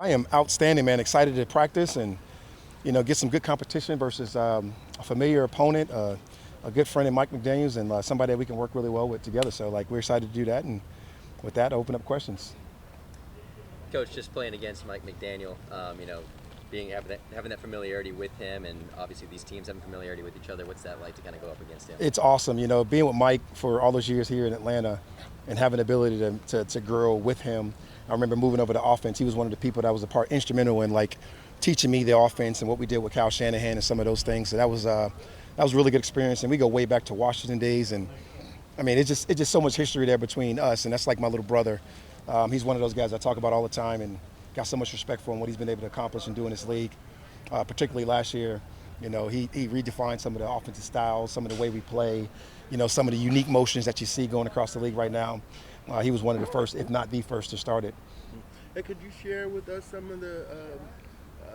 I am outstanding, man. Excited to practice and, get some good competition versus a familiar opponent, a good friend in Mike McDaniels, and somebody that we can work really well with together. So, we're excited to do that. And with that, open up questions. Coach, just playing against Mike McDaniel, having that familiarity with him, and obviously these teams having familiarity with each other. What's that like to kind of go up against him? It's awesome, being with Mike for all those years here in Atlanta and having the ability to grow with him. I remember moving over to offense. He was one of the people that was instrumental in teaching me the offense and what we did with Kyle Shanahan and some of those things. So that was a really good experience. And we go way back to Washington days. And I mean, it's just so much history there between us. And that's like my little brother. He's one of those guys I talk about all the time and got so much respect for him, what he's been able to accomplish and do in this league. Particularly last year, he redefined some of the offensive styles, some of the way we play, some of the unique motions that you see going across the league right now. He was one of the first, if not the first, to start it. Hey, could you share with us some of the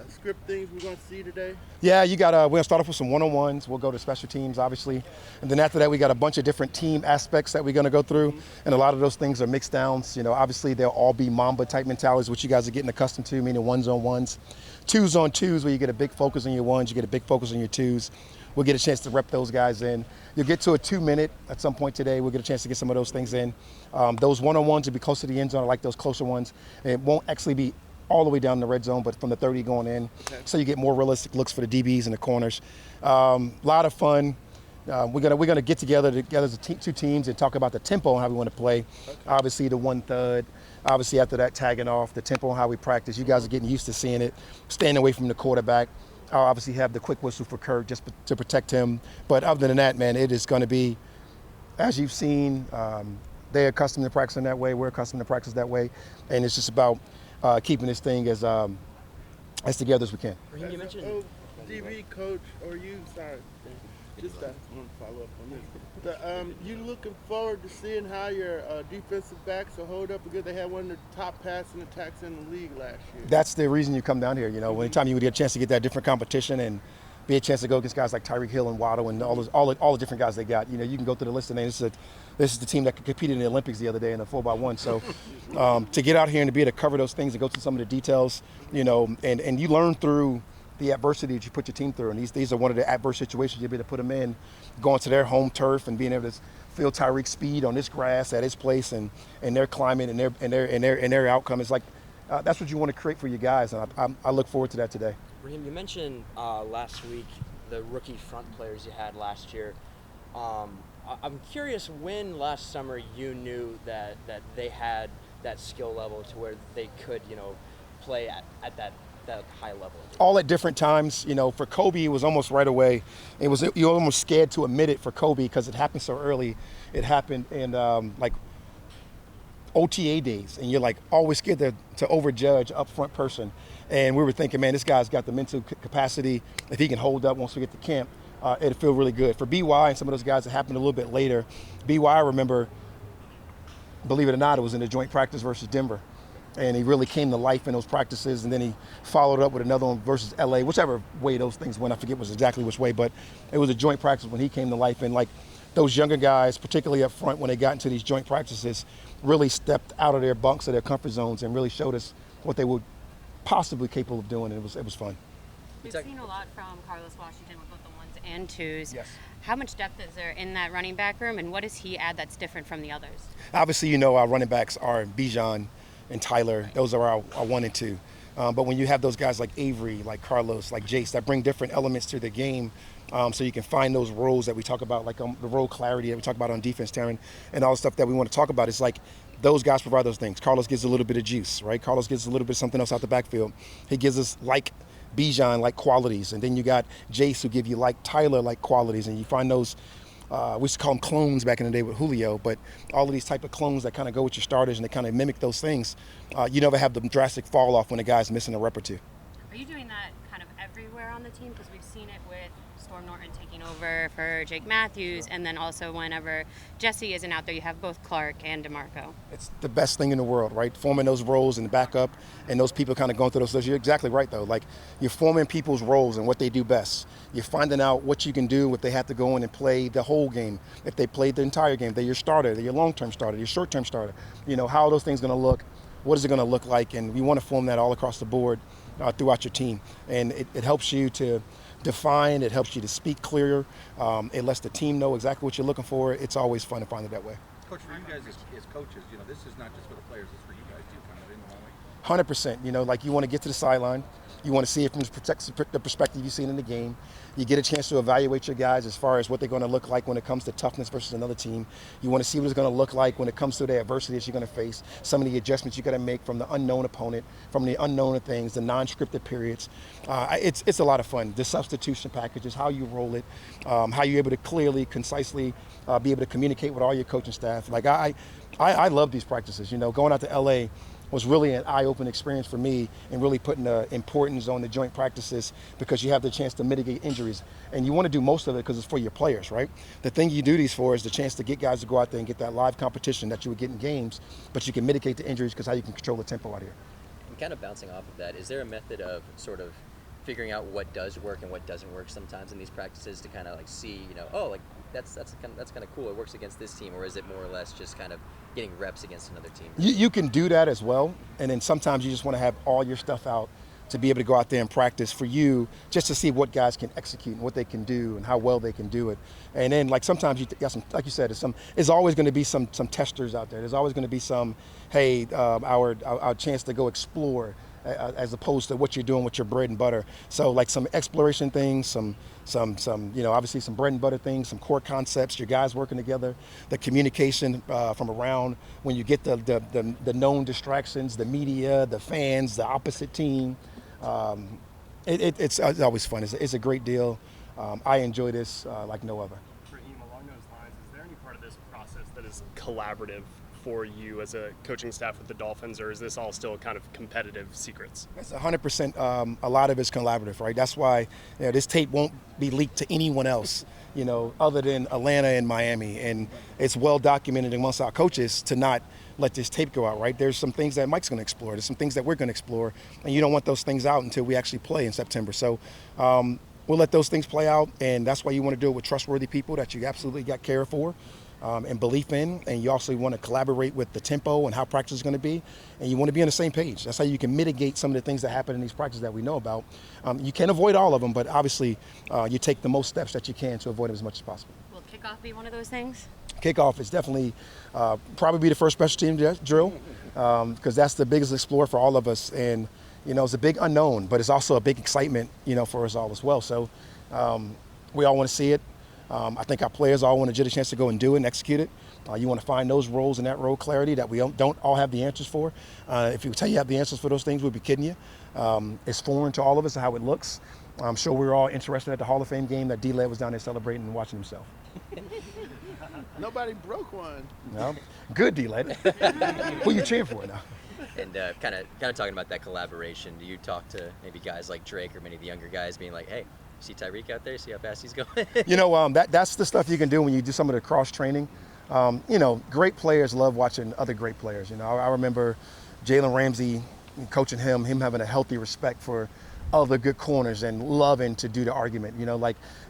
script things we're going to see today? Yeah, we're going to start off with some one-on-ones. We'll go to special teams, obviously. And then after that, we got a bunch of different team aspects that we're going to go through. And a lot of those things are mixed downs. Obviously, they'll all be Mamba-type mentalities, which you guys are getting accustomed to, meaning ones-on-ones. Twos-on-twos, where you get a big focus on your ones, you get a big focus on your twos. We'll get a chance to rep those guys in. You'll get to a 2-minute at some point today. We'll get a chance to get some of those things in. Those one-on-ones will be close to the end zone. I like those closer ones. And it won't actually be all the way down in the red zone, but from the 30 going in. Okay. So you get more realistic looks for the DBs and the corners. A lot of fun. We're gonna get together as two teams and talk about the tempo and how we want to play. Okay. Obviously the 1/3. Obviously after that, tagging off the tempo and how we practice. You guys are getting used to seeing it. Staying away from the quarterback. I'll obviously have the quick whistle for Kirk just to protect him. But other than that, man, it is going to be, as you've seen, they're accustomed to practicing that way. We're accustomed to practice that way. And it's just about keeping this thing as together as we can. Raheem, you mentioned DB coach, or you, sorry, just I want to follow up on this. You looking forward to seeing how your defensive backs will hold up, because they had one of the top passing attacks in the league last year? That's the reason you come down here. Anytime you would get a chance to get that different competition and be a chance to go against guys like Tyreek Hill and Waddle and all the different guys they got. You can go through the list and this is the team that competed in the Olympics the other day in the 4x1. So to get out here and to be able to cover those things and go through some of the details, and you learn through the adversity that you put your team through. And these are one of the adverse situations you'll be able to put them in, going to their home turf and being able to feel Tyreek's speed on this grass at his place and their climate and their outcome. It's like that's what you want to create for your guys, and I look forward to that today. Raheem, you mentioned last week the rookie front players you had last year. I'm curious when last summer you knew that they had that skill level to where they could, play at that high level. All at different times. For Kobe, it was almost right away. You're almost scared to admit it for Kobe because it happened so early. It happened in OTA days, and you're always scared to overjudge up front person. And we were thinking, man, this guy's got the mental capacity. If he can hold up once we get to camp, it'll feel really good. For BY and some of those guys, it happened a little bit later. BY, I remember, believe it or not, it was in a joint practice versus Denver. And he really came to life in those practices, and then he followed up with another one versus LA, whichever way those things went. I forget was exactly which way, but it was a joint practice when he came to life. And those younger guys, particularly up front, when they got into these joint practices, really stepped out of their bunks, of their comfort zones, and really showed us what they were possibly capable of doing. And it was fun. We've seen a lot from Carlos Washington with both the ones and twos. Yes. How much depth is there in that running back room, and what does he add that's different from the others? Obviously, our running backs are Bijan and Tyler. Those are our 1 and 2. But when you have those guys like Avery, like Carlos, like Jace, that bring different elements to the game, so you can find those roles that we talk about, the role clarity that we talk about on defense, Taryn, and all the stuff that we want to talk about. It's those guys provide those things. Carlos gives a little bit of juice, right? Carlos gives a little bit of something else out the backfield. He gives us Bijan qualities, and then you got Jace who give you Tyler qualities, and you find those. We used to call them clones back in the day with Julio, but all of these type of clones that kind of go with your starters and they kind of mimic those things. You never have the drastic fall off when a guy's missing a rep or two. Are you doing that kind of everywhere on the team? Because we've seen it with Storm Norton taking over for Jake Matthews, and then also whenever Jesse isn't out there, you have both Clark and DeMarco. It's the best thing in the world, right? Forming those roles in the backup and those people kind of going through those. So you're exactly right, though. You're forming people's roles and what they do best. You're finding out what you can do if they have to go in and play the whole game. If they played the entire game, they're your starter, they're your long-term starter, your short-term starter. How are those things going to look what is it going to look like? And we want to form that all across the board throughout your team. And it helps you to define, it helps you to speak clearer, it lets the team know exactly what you're looking for. It's always fun to find it that way. Coach, for you guys as coaches, this is not just for the players, it's for you guys too, kind of in the hallway. 100%. Like you want to get to the sideline. You want to see it from the perspective you've seen in the game. You get a chance to evaluate your guys as far as what they're going to look like when it comes to toughness versus another team. You want to see what it's going to look like when it comes to the adversity that you're going to face, some of the adjustments you got to make from the unknown opponent, from the unknown things, the non-scripted periods. It's a lot of fun. The substitution packages, how you roll it, how you're able to clearly, concisely be able to communicate with all your coaching staff. Like I love these practices. Going out to LA was really an eye-opening experience for me and really putting the importance on the joint practices because you have the chance to mitigate injuries. And you want to do most of it because it's for your players, right? The thing you do these for is the chance to get guys to go out there and get that live competition that you would get in games, but you can mitigate the injuries because how you can control the tempo out here. And kind of bouncing off of that, is there a method of sort of figuring out what does work and what doesn't work sometimes in these practices to kind of like see, that's kind of cool, it works against this team, or is it more or less just kind of getting reps against another team? You can do that as well, and then sometimes you just want to have all your stuff out to be able to go out there and practice for you, just to see what guys can execute and what they can do and how well they can do it. And then like sometimes you got some, like you said, there's always going to be some testers out there. There's always going to be some, hey, our chance to go explore, as opposed to what you're doing with your bread and butter. So like some exploration things, some obviously some bread and butter things, some core concepts, your guys working together, the communication from around when you get the known distractions, the media, the fans, the opposite team. It's always fun. It's a great deal. I enjoy this like no other. Raheem, along those lines, is there any part of this process that is collaborative for you as a coaching staff with the Dolphins, or is this all still kind of competitive secrets? It's 100%. A lot of it's collaborative, right? That's why this tape won't be leaked to anyone else, other than Atlanta and Miami. And it's well documented amongst our coaches to not let this tape go out, right? There's some things that Mike's going to explore. There's some things that we're going to explore, and you don't want those things out until we actually play in September. So we'll let those things play out, and that's why you want to do it with trustworthy people that you absolutely got care for. And belief in, and you also want to collaborate with the tempo and how practice is going to be, and you want to be on the same page. That's how you can mitigate some of the things that happen in these practices that we know about. You can't avoid all of them, but obviously you take the most steps that you can to avoid them as much as possible. Will kickoff be one of those things? Kickoff is definitely probably the first special team drill because that's the biggest explorer for all of us, and it's a big unknown, but it's also a big excitement for us all as well. So we all want to see it. I think our players all want to get a chance to go and do it and execute it. You want to find those roles and that role clarity that we don't all have the answers for. If you tell you have the answers for those things, we'd be kidding you. It's foreign to all of us how it looks. I'm sure we were all interested at the Hall of Fame game that D-Led was down there celebrating and watching himself. Nobody broke one. No, good D-Led. Who you cheering for now? And kind of talking about that collaboration, do you talk to maybe guys like Drake or many of the younger guys being like, hey, see Tyreek out there, see how fast he's going? That's the stuff you can do when you do some of the cross training. Great players love watching other great players. I remember Jalen Ramsey coaching him having a healthy respect for other good corners and loving to do the argument.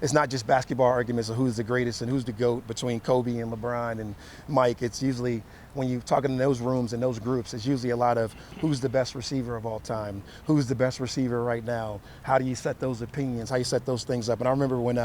It's not just basketball arguments of who's the greatest and who's the GOAT between Kobe and LeBron and Mike. It's usually, when you're talking in those rooms and those groups, it's usually a lot of who's the best receiver of all time, who's the best receiver right now, how do you set those opinions, how you set those things up. And I remember when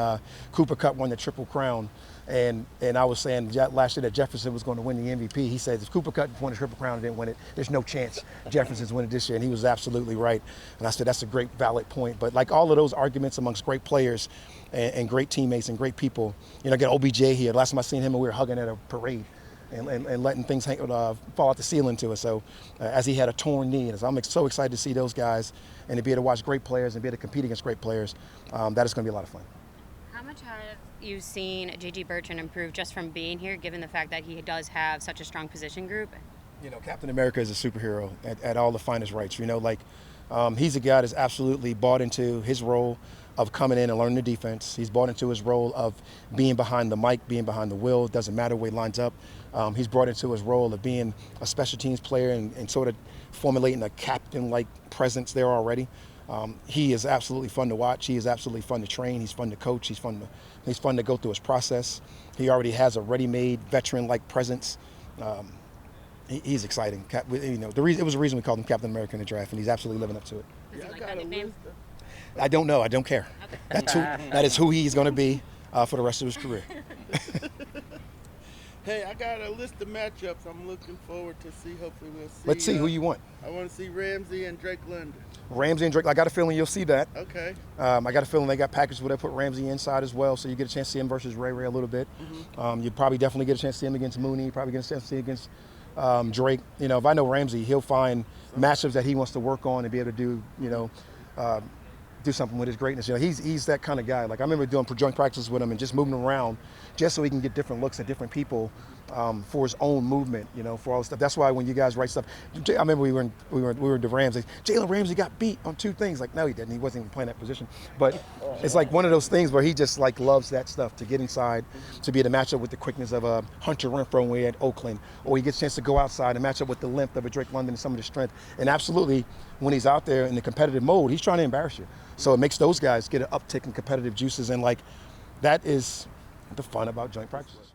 Cooper Kupp won the Triple Crown, and I was saying last year that Jefferson was going to win the MVP. He said if Cooper Kupp won the Triple Crown and didn't win it, there's no chance Jefferson's winning this year, and he was absolutely right. And I said that's a great valid point. But like all of those arguments amongst great players and great teammates and great people, I got OBJ here. Last time I seen him, we were hugging at a parade. And letting things fall out the ceiling to us. So as he had a torn knee, and I'm so excited to see those guys and to be able to watch great players and be able to compete against great players, that is going to be a lot of fun. How much have you seen J.G. Bertrand improve just from being here, given the fact that he does have such a strong position group? Captain America is a superhero at all the finest rights. He's a guy that's absolutely bought into his role of coming in and learning the defense. He's bought into his role of being behind the mic, being behind the wheel. It doesn't matter where he lines up. He's brought into his role of being a special teams player and sort of formulating a captain-like presence there already. He is absolutely fun to watch. He is absolutely fun to train. He's fun to coach. He's fun to go through his process. He already has a ready-made veteran-like presence. He's exciting. It was the reason we called him Captain America in the draft, and he's absolutely living up to it. Does he like that nickname? I don't know. I don't care. Okay. That is who he's going to be for the rest of his career. Hey, I got a list of matchups I'm looking forward to see. Hopefully we'll see. Let's see who you want. I want to see Ramsey and Drake London. Ramsey and Drake, I got a feeling you'll see that. Okay. I got a feeling they got packaged where they put Ramsey inside as well, so you get a chance to see him versus Ray a little bit. You probably definitely get a chance to see him against Mooney. You probably get a chance to see him against Drake. If I know Ramsey, he'll find matchups that he wants to work on and be able to do, do something with his greatness. He's that kind of guy. Like I remember doing joint practices with him and just moving him around just so he can get different looks at different people for his own movement, for all the stuff. That's why when you guys write stuff, I remember we were at the Rams. Like, Jalen Ramsey got beat on 2 things. Like, no, he didn't. He wasn't even playing that position. But it's like one of those things where he just like loves that stuff, to get inside, to be able to match up with the quickness of a Hunter Renfrow when we had Oakland, or he gets a chance to go outside and match up with the length of a Drake London and some of the strength. And absolutely, when he's out there in the competitive mode, he's trying to embarrass you. So it makes those guys get an uptick in competitive juices, and like that is the fun about joint practices.